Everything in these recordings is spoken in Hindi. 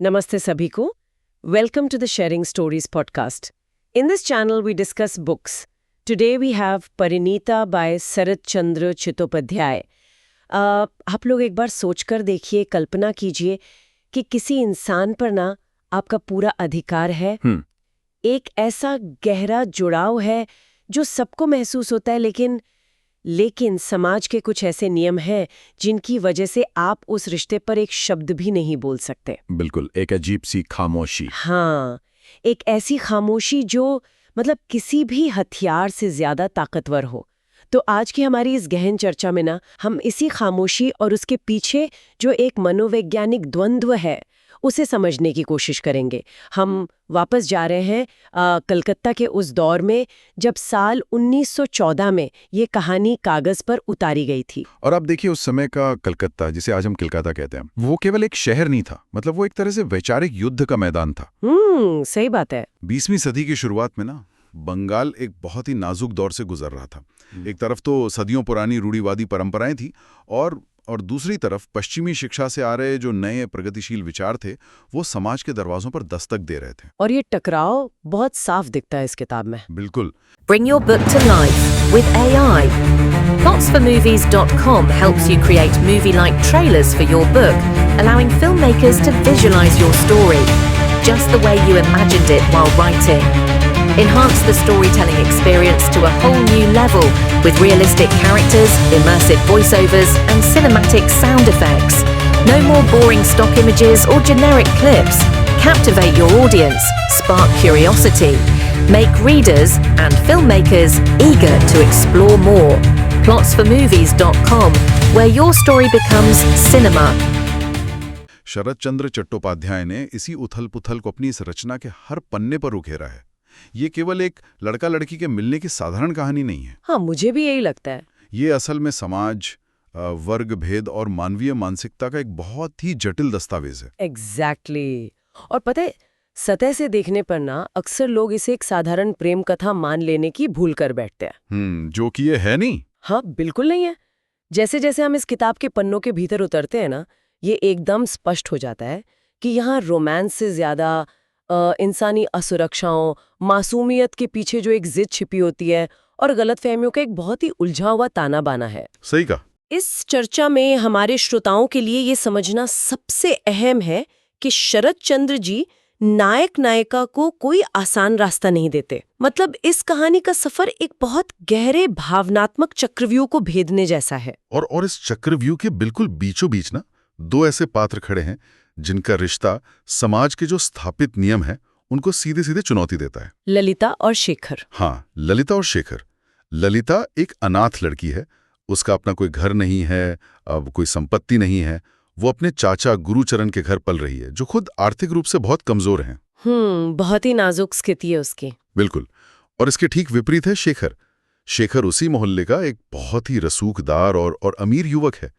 Namaste sabhi ko. Welcome to the Sharing Stories podcast. In this channel, we discuss books. Today we have Parinita by Sarat Chandra Chittopadhyay. आप लोग एक बार सोचकर देखिए, कल्पना कीजिए कि किसी इंसान पर ना आपका पूरा अधिकार है। एक ऐसा गहरा जुड़ाव है जो सबको महसूस होता है, लेकिन समाज के कुछ ऐसे नियम हैं जिनकी वजह से आप उस रिश्ते पर एक शब्द भी नहीं बोल सकते। बिल्कुल, एक अजीब सी खामोशी। हाँ, एक ऐसी खामोशी जो मतलब किसी भी हथियार से ज्यादा ताकतवर हो। तो आज की हमारी इस गहन चर्चा में ना हम इसी खामोशी और उसके पीछे जो एक मनोवैज्ञानिक द्वंद्व है उसे समझने की कोशिश करेंगे। हम वापस जा रहे हैं कलकत्ता के उस दौर में जब साल 1914 में ये कहानी कागज पर उतारी गई थी। और आप देखिए, उस समय का कलकत्ता, जिसे आज हम कलकत्ता कहते हैं, वो केवल एक शहर नहीं था, मतलब वो एक तरह से वैचारिक युद्ध का मैदान था। सही बात है। 20वीं सदी की शुरुआत में ना बंगाल एक बहुत ही नाजुक दौर से गुजर रहा था। एक तरफ तो सदियों पुरानी रूढ़िवादी परंपराएं थी और दूसरी तरफ पश्चिमी शिक्षा से आ रहे जो नए प्रगतिशील विचार थे वो समाज के दरवाजों पर दस्तक दे रहे थे। और ये टकराव बहुत साफ दिखता है इस किताब में। बिल्कुल। Bring your book to life with AI. Plotsformovies.com helps you create movie-like trailers for your book, allowing filmmakers to visualize your story just the way you imagined it while writing. Enhance the storytelling experience to a whole new level with realistic characters, immersive voiceovers, and cinematic sound effects. No more boring stock images or generic clips. Captivate your audience, spark curiosity, make readers and filmmakers eager to explore more. Plotsformovies.com, where your story becomes cinema. शरत चंद्र चट्टोपाध्याय ने इसी उथल-पुथल को अपनी इस रचना के हर पन्ने पर उकेरा है। ये केवल एक लड़का-लड़की के मिलने की साधारण कहानी नहीं है। हाँ, मुझे भी यही लगता है। ये असल में समाज, वर्ग भेद और मानवीय मानसिकता का एक बहुत ही जटिल दस्तावेज है। एग्जैक्टली। और पता है, सतह से देखने पर ना अक्सर लोग इसे एक साधारण प्रेम कथा मान लेने की भूल कर बैठते हैं। जो कि ये है नहीं। हाँ, बिल्कुल नहीं है। जैसे जैसे हम इस किताब के पन्नों के भीतर उतरते हैं ना, ये एकदम स्पष्ट हो जाता है कि यहाँ रोमांस से ज्यादा इंसानी असुरक्षाओं, मासूमियत के पीछे जो एक जिद छिपी होती है और गलतफहमियों का एक बहुत ही उलझा हुआ ताना बाना है। सही कहा। इस चर्चा में हमारे श्रोताओं के लिए ये समझना सबसे अहम है कि शरत चंद्र जी नायक नायिका को कोई आसान रास्ता नहीं देते। मतलब इस कहानी का सफर एक बहुत गहरे भावनात्मक चक्रव्यूह को भेदने जैसा है। और इस चक्रव्यूह के बिल्कुल बीचों बीच ना दो ऐसे पात्र खड़े हैं जिनका रिश्ता समाज के जो स्थापित नियम हैं उनको सीधे सीधे चुनौती देता है। ललिता और शेखर। हाँ, ललिता और शेखर। ललिता एक अनाथ लड़की है। उसका अपना कोई घर नहीं है, अब कोई संपत्ति नहीं है। वो अपने चाचा गुरुचरण के घर पल रही है, जो खुद आर्थिक रूप से बहुत कमजोर हैं। बहुत ही नाजुक स्थिति है उसकी। बिल्कुल। और इसके ठीक विपरीत है शेखर। शेखर उसी मोहल्ले का एक बहुत ही रसूखदार और अमीर युवक है।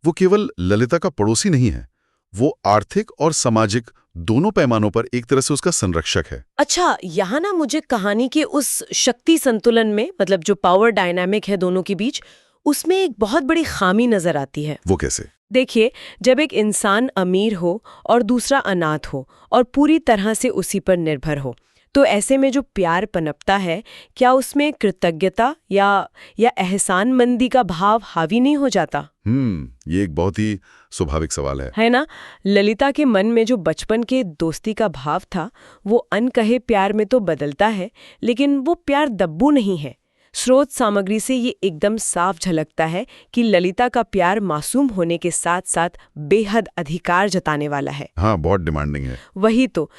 वो केवल ललिता का पड़ोसी नहीं है, वो आर्थिक और सामाजिक दोनों पैमानों पर एक तरह से उसका संरक्षक है। अच्छा, यहाँ ना मुझे कहानी के उस शक्ति संतुलन में, मतलब जो पावर डायनामिक है दोनों के बीच, उसमें एक बहुत बड़ी खामी नजर आती है। वो कैसे? देखिए, जब एक इंसान अमीर हो और दूसरा अनाथ हो और पूरी तरह से उसी पर निर्भर हो, तो ऐसे में जो प्यार पनपता है, क्या उसमें कृतज्ञता या एहसानमंदी का भाव हावी नहीं हो जाता? ये एक बहुत ही स्वाभाविक सवाल है ना? ललिता के मन में जो बचपन के दोस्ती का भाव था, वो अनकहे प्यार में तो बदलता है, लेकिन वो प्यार दब्बू नहीं है। स्रोत सामग्री से ये एकदम साफ झलकता है कि ललिता का प्यार मासूम होने के साथ साथ बेहद अधिकार जताने वाला है। हाँ, बहुत डिमांडिंग है। वही तो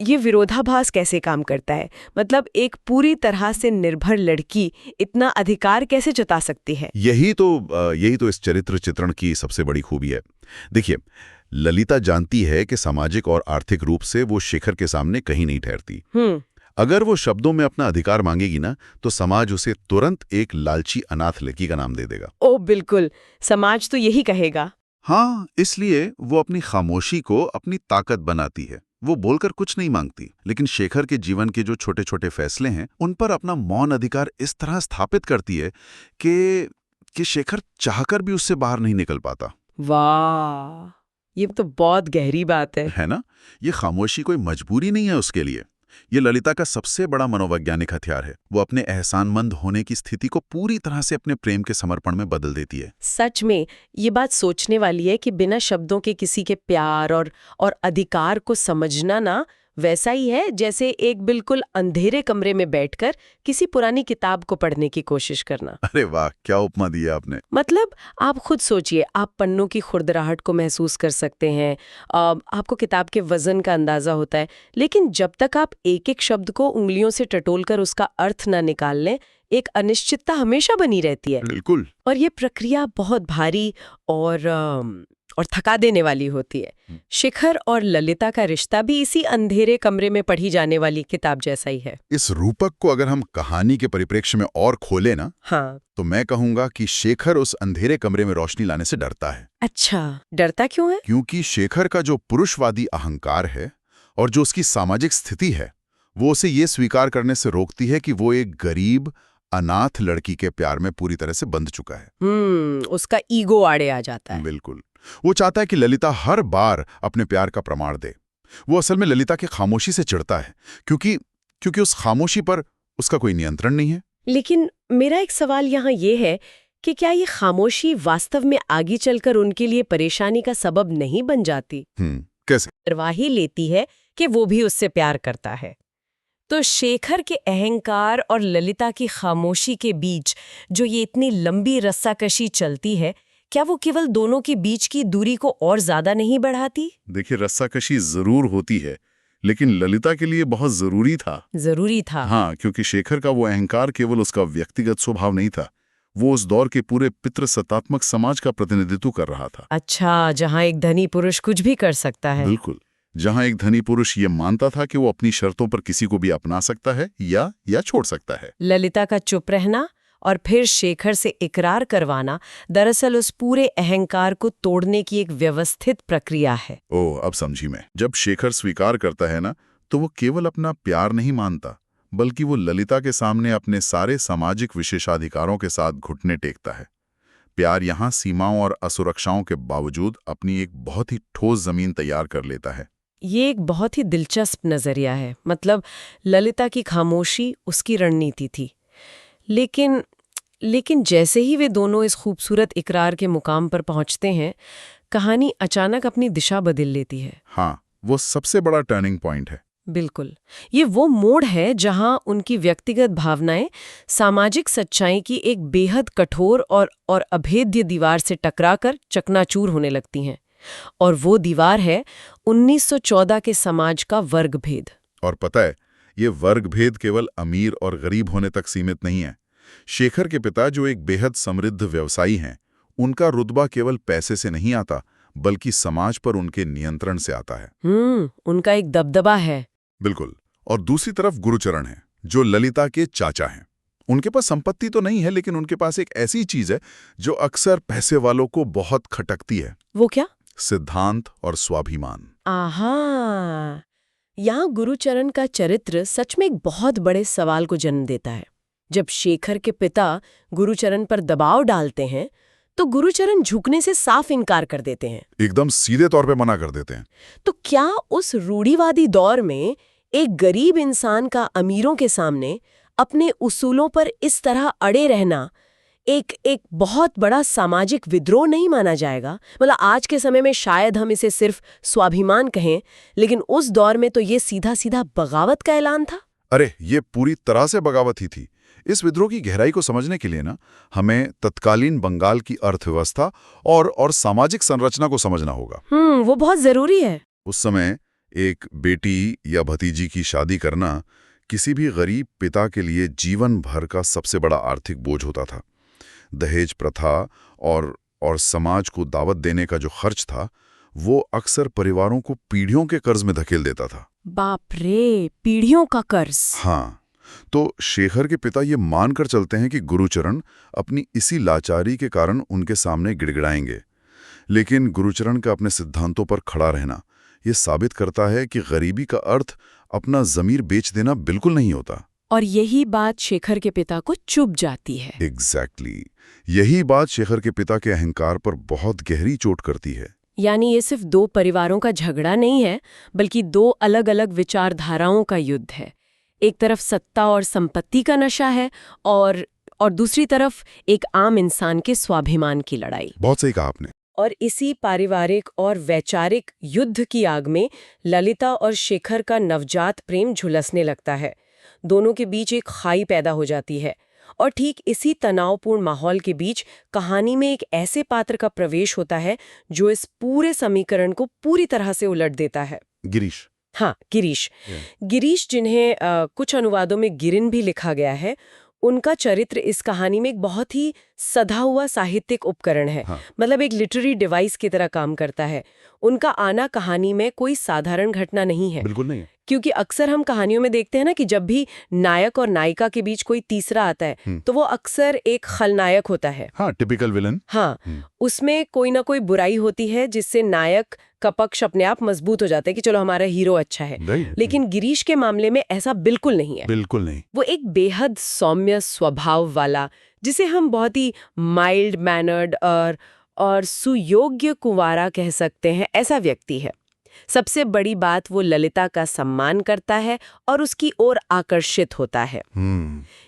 ये विरोधाभास कैसे काम करता है? मतलब एक पूरी तरह से निर्भर लड़की इतना अधिकार कैसे जता सकती है? यही तो इस चरित्र चित्रण की सबसे बड़ी खूबी है। देखिए, ललिता जानती है कि सामाजिक और आर्थिक रूप से वो शेखर के सामने कहीं नहीं ठहरती। अगर वो शब्दों में अपना अधिकार मांगेगी ना, तो समाज उसे तुरंत एक लालची अनाथ लड़की का नाम दे देगा। ओ बिल्कुल, समाज तो यही कहेगा। हाँ, इसलिए वो अपनी खामोशी को अपनी ताकत बनाती है। वो बोलकर कुछ नहीं मांगती, लेकिन शेखर के जीवन के जो छोटे छोटे फैसले हैं उन पर अपना मौन अधिकार इस तरह स्थापित करती है कि शेखर चाहकर भी उससे बाहर नहीं निकल पाता। वाह, ये तो बहुत गहरी बात है ना? ये खामोशी कोई मजबूरी नहीं है उसके लिए। ये ललिता का सबसे बड़ा मनोवैज्ञानिक हथियार है। वो अपने एहसानमंद होने की स्थिति को पूरी तरह से अपने प्रेम के समर्पण में बदल देती है। सच में ये बात सोचने वाली है कि बिना शब्दों के किसी के प्यार और अधिकार को समझना ना वैसा ही है जैसे एक बिल्कुल अंधेरे कमरे में बैठकर किसी पुरानी किताब को पढ़ने की कोशिश करना। अरे वाह, क्या उपमा दी है आपने। मतलब आप खुद सोचिए, आप पन्नों की खुरदराहट को महसूस कर सकते हैं, आपको किताब के वजन का अंदाजा होता है, लेकिन जब तक आप एक एक शब्द को उंगलियों से टटोलकर उसका अर्थ ना निकाल लें, एक अनिश्चितता हमेशा बनी रहती है। बिल्कुल। और ये प्रक्रिया बहुत भारी और थका देने वाली होती है। शिखर और ललिता का रिश्ता भी इसी अंधेरे कमरे में पढ़ी जाने वाली किताब जैसा ही है। इस रूपक को अगर हम कहानी के परिप्रेक्ष्य में और खोले ना, हाँ, तो मैं कहूंगा कि शेखर उस अंधेरे कमरे में रोशनी लाने से डरता है। अच्छा, डरता क्यों है? क्योंकि शेखर का जो पुरुषवादी अहंकार है और जो उसकी सामाजिक स्थिति है, वो उसे ये स्वीकार करने से रोकती है कि वो एक गरीब अनाथ लड़की के प्यार में पूरी तरह से बंध चुका है। उसका ईगो आड़े आ जाता है। बिल्कुल। वो चाहता है कि ललिता हर बार अपने प्यार का प्रमाण दे। वो असल में ललिता की खामोशी से चिढ़ता है, क्योंकि उस खामोशी पर उसका कोई नियंत्रण नहीं है। लेकिन मेरा एक सवाल यहाँ ये है कि क्या ये खामोशी वास्तव में आगे चलकर उनके लिए परेशानी का सबब नहीं बन जाती? कैसे? परवाही लेती है कि वो भी उससे प्यार करता है। तो शेखर के अहंकार और ललिता की खामोशी के बीच जो ये इतनी लंबी रस्साकशी चलती है, क्या वो केवल दोनों के बीच की दूरी को और ज्यादा नहीं बढ़ाती? देखिए, रस्साकशी जरूर होती है, लेकिन ललिता के लिए बहुत जरूरी था। हाँ, क्योंकि शेखर का वो अहंकार केवल उसका व्यक्तिगत स्वभाव नहीं था, वो उस दौर के पूरे पितृसत्तात्मक समाज का प्रतिनिधित्व कर रहा था। अच्छा, जहाँ एक धनी पुरुष कुछ भी कर सकता है। बिल्कुल। जहाँ एक धनी पुरुष ये मानता था कि वो अपनी शर्तों पर किसी को भी अपना सकता है या छोड़ सकता है। ललिता का चुप रहना और फिर शेखर से इकरार करवाना दरअसल उस पूरे अहंकार को तोड़ने की एक व्यवस्थित प्रक्रिया है। ओह, अब समझी मैं। जब शेखर स्वीकार करता है ना, तो वो केवल अपना प्यार नहीं मानता, बल्कि वो ललिता के सामने अपने सारे सामाजिक विशेषाधिकारों के साथ घुटने टेकता है। प्यार यहाँ सीमाओं और असुरक्षाओं के बावजूद अपनी एक बहुत ही ठोस जमीन तैयार कर लेता है। ये एक बहुत ही दिलचस्प नजरिया है। मतलब ललिता की खामोशी उसकी रणनीति थी, लेकिन जैसे ही वे दोनों इस खूबसूरत इकरार के मुकाम पर पहुंचते हैं, कहानी अचानक अपनी दिशा बदल लेती है। हाँ, वो सबसे बड़ा टर्निंग पॉइंट है। बिल्कुल, ये वो मोड़ है जहां उनकी व्यक्तिगत भावनाएं सामाजिक सच्चाई की एक बेहद कठोर और अभेद्य दीवार से टकराकर चकनाचूर होने लगती हैं। और वो दीवार है 1914 के समाज का वर्ग भेद। और पता है, ये वर्ग भेद केवल अमीर और गरीब होने तक सीमित नहीं है। शेखर के पिता, जो एक बेहद समृद्ध व्यवसायी हैं, उनका रुतबा केवल पैसे से नहीं आता, बल्कि समाज पर उनके नियंत्रण से आता है। उनका एक दबदबा है। बिल्कुल। और दूसरी तरफ गुरुचरण है, जो ललिता के चाचा हैं। उनके पास संपत्ति तो नहीं है, लेकिन उनके पास एक ऐसी चीज है जो अक्सर पैसे वालों को बहुत खटकती है। वो क्या? सिद्धांत और स्वाभिमान। आहा, यहाँ गुरुचरण का चरित्र सच में एक बहुत बड़े सवाल को जन्म देता है। जब शेखर के पिता गुरुचरण पर दबाव डालते हैं, तो गुरुचरण झुकने से साफ इनकार कर देते हैं। एकदम सीधे तौर पे मना कर देते हैं। तो क्या उस रूढ़िवादी दौर में एक गरीब इंसान का अमीरों के सामने अपने उसूलों पर इस तरह अड़े रहना एक बहुत बड़ा सामाजिक विद्रोह नहीं माना जाएगा? मतलब आज के समय में शायद हम इसे सिर्फ स्वाभिमान कहें, लेकिन उस दौर में तो ये सीधा सीधा बगावत का ऐलान था। अरे, ये पूरी तरह से बगावत ही थी। इस विद्रोह की गहराई को समझने के लिए ना, हमें तत्कालीन बंगाल की अर्थव्यवस्था और सामाजिक संरचना को समझना होगा। वो बहुत जरूरी है। उस समय एक बेटी या भतीजी की शादी करना किसी भी गरीब पिता के लिए जीवन भर का सबसे बड़ा आर्थिक बोझ होता था। दहेज प्रथा और समाज को दावत देने का जो खर्च था, वो अक्सर परिवारों को पीढ़ियों के कर्ज में धकेल देता था। बाप रे, पीढ़ियों का कर्ज। हाँ, तो शेखर के पिता ये मानकर चलते हैं कि गुरुचरण अपनी इसी लाचारी के कारण उनके सामने गिड़गिड़ाएंगे। लेकिन गुरुचरण का अपने सिद्धांतों पर खड़ा रहना ये साबित करता है कि गरीबी का अर्थ अपना ज़मीर बेच देना बिल्कुल नहीं होता। और यही बात शेखर के पिता को चुभ जाती है। एग्जैक्टली। यही बात शेखर के पिता के अहंकार पर बहुत गहरी चोट करती है। यानी ये सिर्फ दो परिवारों का झगड़ा नहीं है, बल्कि दो अलग अलग विचारधाराओं का युद्ध है। एक तरफ सत्ता और संपत्ति का नशा है और दूसरी तरफ एक आम इंसान के स्वाभिमान की लड़ाई। बहुत सही कहा आपने। और इसी पारिवारिक और वैचारिक युद्ध की आग में ललिता और शेखर का नवजात प्रेम झुलसने लगता है। दोनों के बीच एक खाई पैदा हो जाती है और ठीक इसी तनावपूर्ण माहौल के बीच कहानी में एक ऐसे पात्र का प्रवेश होता है जो इस पूरे समीकरण को पूरी तरह से उलट देता है। गिरीश। हाँ, गिरीश। गिरीश, जिन्हें कुछ अनुवादों में गिरिन भी लिखा गया है, उनका चरित्र इस कहानी में एक बहुत ही सधा हुआ साहित्यिक उपकरण है। हाँ। मतलब एक लिटरेरी डिवाइस की तरह काम करता है। उनका आना कहानी में कोई साधारण घटना नहीं है। बिल्कुल नहीं है। क्योंकि अक्सर हम कहानियों में देखते हैं ना कि जब भी नायक और नायिका के बीच कोई तीसरा आता है तो वो अक्सर एक खलनायक होता है। हाँ, टिपिकल विलन। हाँ, उसमें कोई ना कोई बुराई होती है जिससे नायक का पक्ष अपने आप मजबूत हो जाता है कि चलो हमारा हीरो अच्छा है। लेकिन गिरीश के मामले में ऐसा बिल्कुल नहीं है। बिल्कुल नहीं। वो एक बेहद सौम्य स्वभाव वाला, जिसे हम बहुत ही माइल्ड मैनर्ड और सुयोग्य कुंवारा कह सकते हैं, ऐसा व्यक्ति है। सबसे बड़ी बात, वो ललिता का सम्मान करता है और उसकी ओर आकर्षित होता है।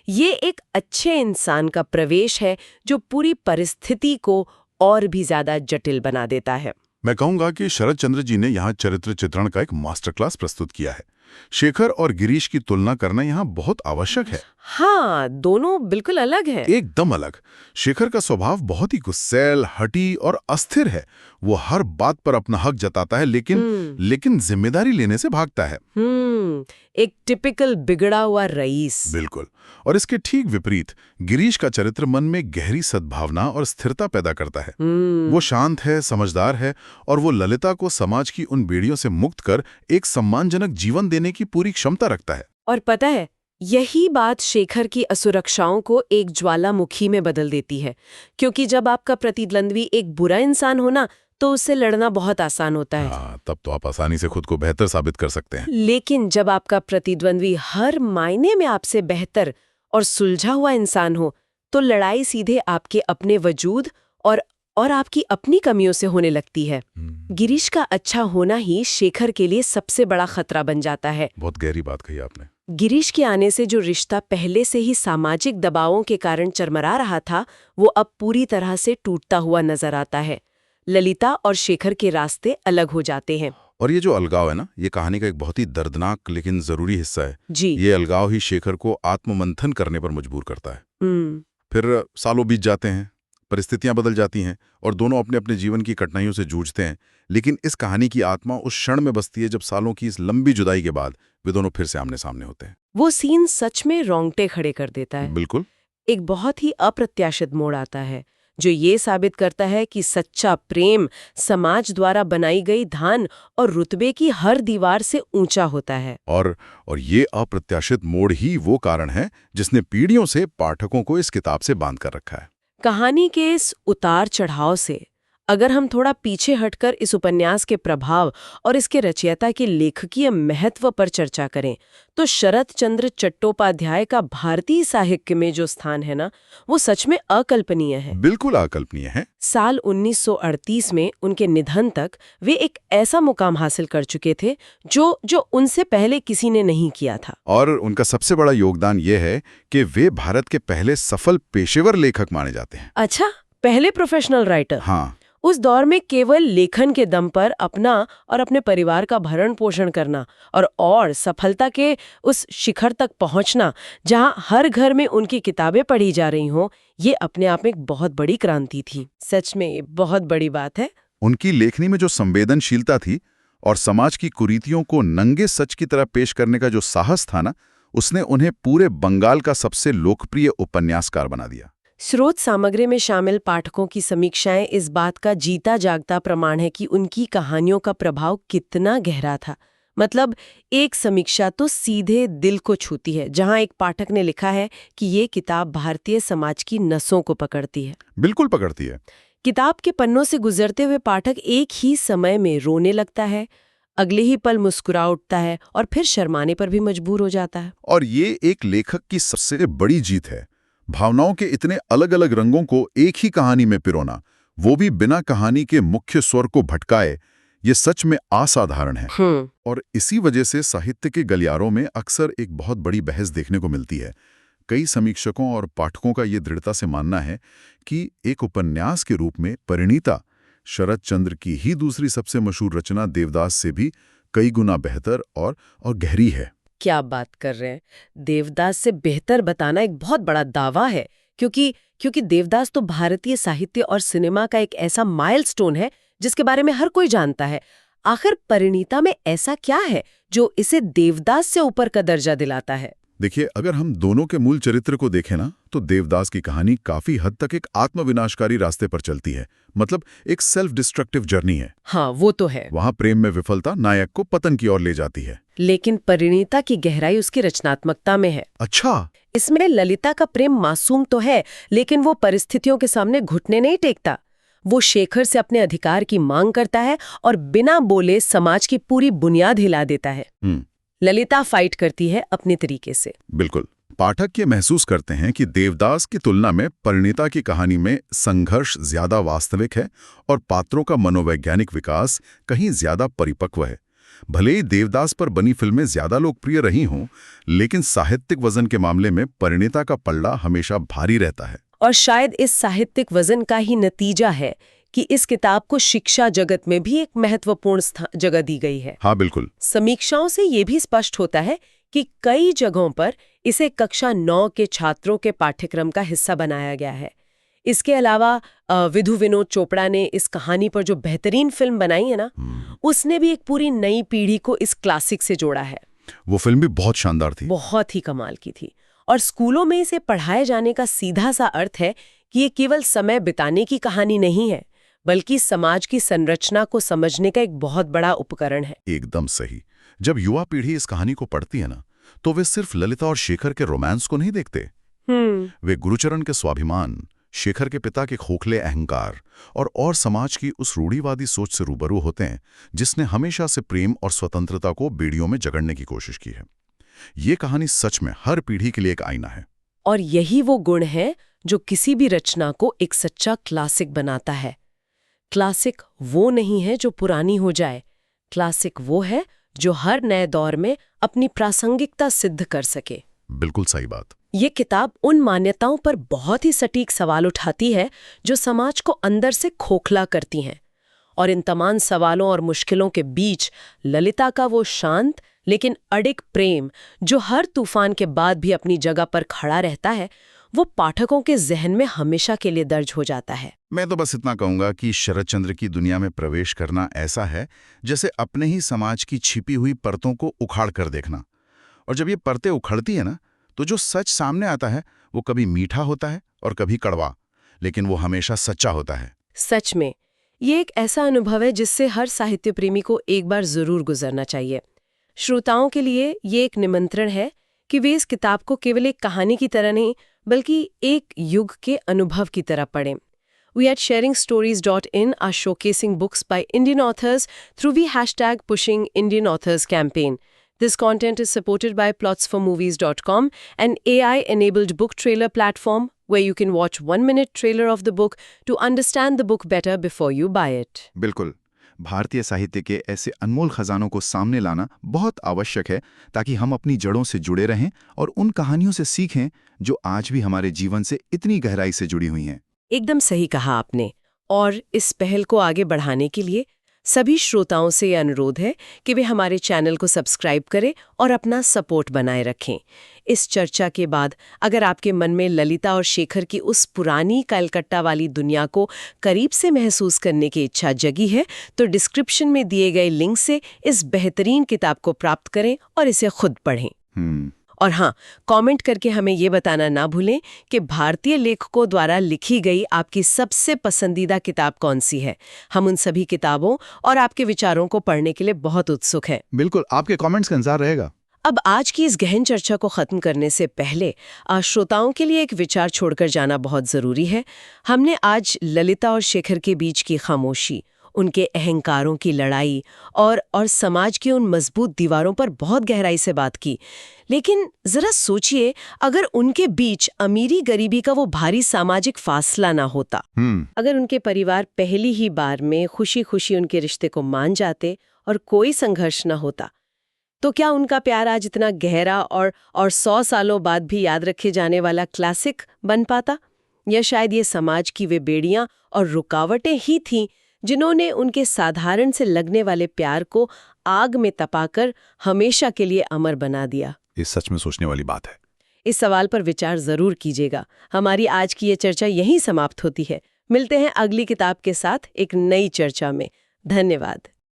ये एक अच्छे इंसान का प्रवेश है जो पूरी परिस्थिति को और भी ज्यादा जटिल बना देता है। मैं कहूंगा कि शरद चंद्र जी ने यहाँ चरित्र चित्रण का एक मास्टर क्लास प्रस्तुत किया है। शेखर और गिरीश की तुलना करना यहाँ बहुत आवश्यक है। हाँ, दोनों बिल्कुल अलग हैं। एकदम अलग। शेखर का स्वभाव बहुत ही गुस्सैल, हठी और अस्थिर है। वो हर बात पर अपना हक जताता है, लेकिन जिम्मेदारी लेने से भागता है। एक टिपिकल बिगड़ा हुआ रईस। बिल्कुल। और इसके ठीक विपरीत गिरीश का चरित्र मन में गहरी सद्भावना और स्थिरता पैदा करता है। वो शांत है, समझदार है और वो ललिता को समाज की उन बेड़ियों से मुक्त कर एक सम्मानजनक जीवन देने की पूरी क्षमता रखता है। और पता है, यही बात शेखर की असुरक्षाओं को एक ज्वालामुखी में बदल देती है। क्योंकि जब आपका प्रतिद्वंद्वी एक बुरा इंसान हो ना, तो उससे लड़ना बहुत आसान होता है। तब तो आप आसानी से खुद को बेहतर साबित कर सकते हैं। लेकिन जब आपका प्रतिद्वंद्वी हर मायने में आपसे बेहतर और सुलझा हुआ इंसान हो, तो लड़ाई सीधे आपके अपने वजूद और आपकी अपनी कमियों से होने लगती है। गिरीश का अच्छा होना ही शेखर के लिए सबसे बड़ा खतरा बन जाता है। बहुत गहरी बात कही आपने। गिरीश के आने से जो रिश्ता पहले से ही सामाजिक दबावों के कारण चरमरा रहा था, वो अब पूरी तरह से टूटता हुआ नजर आता है। ललिता और शेखर के रास्ते अलग हो जाते हैं। और ये जो अलगाव है ना, ये कहानी का एक बहुत ही दर्दनाक लेकिन जरूरी हिस्सा है। जी। ये अलगाव ही शेखर को आत्ममंथन करने पर मजबूर करता है। फिर सालों बीत जाते हैं, परिस्थितियां बदल जाती हैं और दोनों अपने अपने जीवन की कठिनाइयों से जूझते हैं। लेकिन इस कहानी की आत्मा उस क्षण में बसती है जब सालों की इस लंबी जुदाई के बाद वे दोनों फिर से आमने सामने होते हैं। वो सीन सच में रोंगटे खड़े कर देता है। बिल्कुल। एक बहुत ही अप्रत्याशित मोड़ आता है जो ये साबित करता है कि सच्चा प्रेम समाज द्वारा बनाई गई धान और रुतबे की हर दीवार से ऊंचा होता है। और ये अप्रत्याशित मोड़ ही वो कारण है जिसने पीढ़ियों से पाठकों को इस किताब से बांध कर रखा है। कहानी के इस उतार चढ़ाव से अगर हम थोड़ा पीछे हटकर इस उपन्यास के प्रभाव और इसके रचयिता के लेखकीय महत्व पर चर्चा करें, तो शरद चंद्र चट्टोपाध्याय का भारतीय साहित्य में जो स्थान है ना, वो सच में अकल्पनीय है। बिल्कुल अकल्पनीय है। साल 1938 में उनके निधन तक वे एक ऐसा मुकाम हासिल कर चुके थे जो उनसे पहले किसी ने नहीं किया था। और उनका सबसे बड़ा योगदान ये है कि वे भारत के पहले सफल पेशेवर लेखक माने जाते हैं। अच्छा, पहले प्रोफेशनल राइटर। हाँ। उस दौर में केवल लेखन के दम पर अपना और अपने परिवार का भरण पोषण करना और सफलता के उस शिखर तक पहुंचना जहां हर घर में उनकी किताबें पढ़ी जा रही हों, ये अपने आप में एक बहुत बड़ी क्रांति थी। सच में ये बहुत बड़ी बात है। उनकी लेखनी में जो संवेदनशीलता थी और समाज की कुरीतियों को नंगे सच की तरह पेश करने का जो साहस था ना, उसने उन्हें पूरे बंगाल का सबसे लोकप्रिय उपन्यासकार बना दिया। स्रोत सामग्री में शामिल पाठकों की समीक्षाएं इस बात का जीता जागता प्रमाण है कि उनकी कहानियों का प्रभाव कितना गहरा था। मतलब एक समीक्षा तो सीधे दिल को छूती है, जहां एक पाठक ने लिखा है कि ये किताब भारतीय समाज की नसों को पकड़ती है। बिल्कुल पकड़ती है। किताब के पन्नों से गुजरते हुए पाठक एक ही समय में रोने लगता है, अगले ही पल मुस्कुरा उठता है और फिर शर्माने पर भी मजबूर हो जाता है। और ये एक लेखक की सबसे बड़ी जीत है। भावनाओं के इतने अलग अलग रंगों को एक ही कहानी में पिरोना, वो भी बिना कहानी के मुख्य स्वर को भटकाए, ये सच में असाधारण है। और इसी वजह से साहित्य के गलियारों में अक्सर एक बहुत बड़ी बहस देखने को मिलती है। कई समीक्षकों और पाठकों का ये दृढ़ता से मानना है कि एक उपन्यास के रूप में परिणीता शरत चंद्र की ही दूसरी सबसे मशहूर रचना देवदास से भी कई गुना बेहतर और गहरी है। क्या बात कर रहे हैं? देवदास से बेहतर बताना एक बहुत बड़ा दावा है, क्योंकि देवदास तो भारतीय साहित्य और सिनेमा का एक ऐसा माइलस्टोन है जिसके बारे में हर कोई जानता है। आखिर परिणीता में ऐसा क्या है जो इसे देवदास से ऊपर का दर्जा दिलाता है? देखिए, अगर हम दोनों के मूल चरित्र को देखें ना, तो देवदास की कहानी काफी हद तक एक आत्मविनाशकारी रास्ते पर चलती है। मतलब एक सेल्फ डिस्ट्रक्टिव जर्नी है। हाँ, वो तो है। वहाँ प्रेम में विफलता नायक को पतन की ओर ले जाती है। लेकिन परिणीता की गहराई उसकी रचनात्मकता में है। अच्छा। इसमें ललिता का प्रेम मासूम तो है, लेकिन वो परिस्थितियों के सामने घुटने नहीं टेकता। वो शेखर से अपने अधिकार की मांग करता है और बिना बोले समाज की पूरी बुनियाद हिला देता है। ललिता फाइट करती है अपने तरीके से। बिल्कुल। पाठक ये महसूस करते हैं कि देवदास की तुलना में परिणीता की कहानी में संघर्ष ज्यादा वास्तविक है और पात्रों का मनोवैज्ञानिक विकास कहीं ज्यादा परिपक्व है। भले ही देवदास पर बनी फिल्में ज्यादा लोकप्रिय रही हों, लेकिन साहित्यिक वजन के मामले में परिणीता का पल्ला हमेशा भारी रहता है। और शायद इस साहित्यिक वजन का ही नतीजा है कि इस किताब को शिक्षा जगत में भी एक महत्वपूर्ण जगह दी गई है। हाँ, बिल्कुल। समीक्षाओं से ये भी स्पष्ट होता है कि कई जगहों पर इसे कक्षा 9 के छात्रों के पाठ्यक्रम का हिस्सा बनाया गया है। इसके अलावा विधु विनोद चोपड़ा ने इस कहानी पर जो बेहतरीन फिल्म बनाई है ना, उसने भी एक पूरी नई पीढ़ी को इस क्लासिक से जोड़ा है। वो फिल्म भी बहुत शानदार थी। बहुत ही कमाल की थी। और स्कूलों में इसे पढ़ाए जाने का सीधा सा अर्थ है कि ये केवल समय बिताने की कहानी नहीं है, बल्कि समाज की संरचना को समझने का एक बहुत बड़ा उपकरण है। एकदम सही। जब युवा पीढ़ी इस कहानी को पढ़ती है ना, तो वे सिर्फ ललिता और शेखर के रोमांस को नहीं देखते। वे गुरुचरण के स्वाभिमान, शेखर के पिता के खोखले अहंकार और समाज की उस रूढ़िवादी सोच से रूबरू होते हैं जिसने हमेशा से प्रेम और स्वतंत्रता को बेड़ियों में जकड़ने की कोशिश की है। ये कहानी सच में हर पीढ़ी के लिए एक आईना है। और यही वो गुण है जो किसी भी रचना को एक सच्चा क्लासिक बनाता है। क्लासिक वो नहीं है जो पुरानी हो जाए। क्लासिक वो है जो हर नए दौर में अपनी प्रासंगिकता सिद्ध कर सके। बिल्कुल सही बात। ये किताब उन मान्यताओं पर बहुत ही सटीक सवाल उठाती है जो समाज को अंदर से खोखला करती हैं। और इन तमाम सवालों और मुश्किलों के बीच ललिता का वो शांत लेकिन अडिग प्रेम जो हर तूफान के बाद भी अपनी जगह पर खड़ा रहता है, वो पाठकों के जहन में हमेशा के लिए दर्ज हो जाता है। मैं तो बस इतना कहूंगा कि शरत चंद्र की दुनिया में प्रवेश करना ऐसा है जैसे अपने ही समाज की छिपी हुई परतों को उखाड़ कर देखना। और जब ये परतें उखड़ती है ना, तो जो सच सामने आता है वो कभी मीठा होता है और कभी कड़वा, लेकिन वो हमेशा सच्चा होता है। सच में ये एक ऐसा अनुभव है जिससे हर साहित्य प्रेमी को एक बार जरूर गुजरना चाहिए। श्रोताओं के लिए ये एक निमंत्रण है कि वे इस किताब को केवल एक कहानी की तरह नहीं, बल्कि एक युग के अनुभव की तरह पढ़ें। We at sharingstories.in are showcasing books by Indian authors through the hashtag Pushing Indian Authors campaign. This content is supported by plotsformovies.com, an AI-enabled book trailer platform where you can watch 1-minute trailer of the book to understand the book better before you buy it. बिल्कुल। भारतीय साहित्य के ऐसे अनमोल खजानों को सामने लाना बहुत आवश्यक है ताकि हम अपनी जड़ों से जुड़े रहें और उन कहानियों से सीखें जो आज भी हमारे जीवन से इतनी गहराई से जुड़ी हुई हैं। एकदम सही कहा आपने। और इस पहल को आगे बढ़ाने के लिए सभी श्रोताओं से यह अनुरोध है कि वे हमारे चैनल को सब्सक्राइब करें और अपना सपोर्ट बनाए रखें। इस चर्चा के बाद अगर आपके मन में ललिता और शेखर की उस पुरानी कलकत्ता वाली दुनिया को करीब से महसूस करने की इच्छा जगी है, तो डिस्क्रिप्शन में दिए गए लिंक से इस बेहतरीन किताब को प्राप्त करें और इसे खुद पढ़ें। और हाँ, कमेंट करके हमें ये बताना ना भूलें कि भारतीय लेखकों द्वारा लिखी गई आपकी सबसे पसंदीदा किताब कौन सी है। हम उन सभी किताबों और आपके विचारों को पढ़ने के लिए बहुत उत्सुक हैं। बिल्कुल, आपके कमेंट्स का इंतजार रहेगा। अब आज की इस गहन चर्चा को खत्म करने से पहले श्रोताओं के लिए एक विचार छोड़कर जाना बहुत जरूरी है। हमने आज ललिता और शेखर के बीच की खामोशी, उनके अहंकारों की लड़ाई और समाज की उन मजबूत दीवारों पर बहुत गहराई से बात की। लेकिन जरा सोचिए, अगर उनके बीच अमीरी गरीबी का वो भारी सामाजिक फासला ना होता, अगर उनके परिवार पहली ही बार में खुशी खुशी उनके रिश्ते को मान जाते और कोई संघर्ष ना होता, तो क्या उनका प्यार आज इतना गहरा और 100 सालों बाद भी याद रखे जाने वाला क्लासिक बन पाता? या शायद ये समाज की वे बेड़ियां और रुकावटें ही थीं जिन्होंने उनके साधारण से लगने वाले प्यार को आग में तपाकर हमेशा के लिए अमर बना दिया? ये सच में सोचने वाली बात है। इस सवाल पर विचार जरूर कीजिएगा। हमारी आज की ये चर्चा यहीं समाप्त होती है। मिलते हैं अगली किताब के साथ एक नई चर्चा में। धन्यवाद।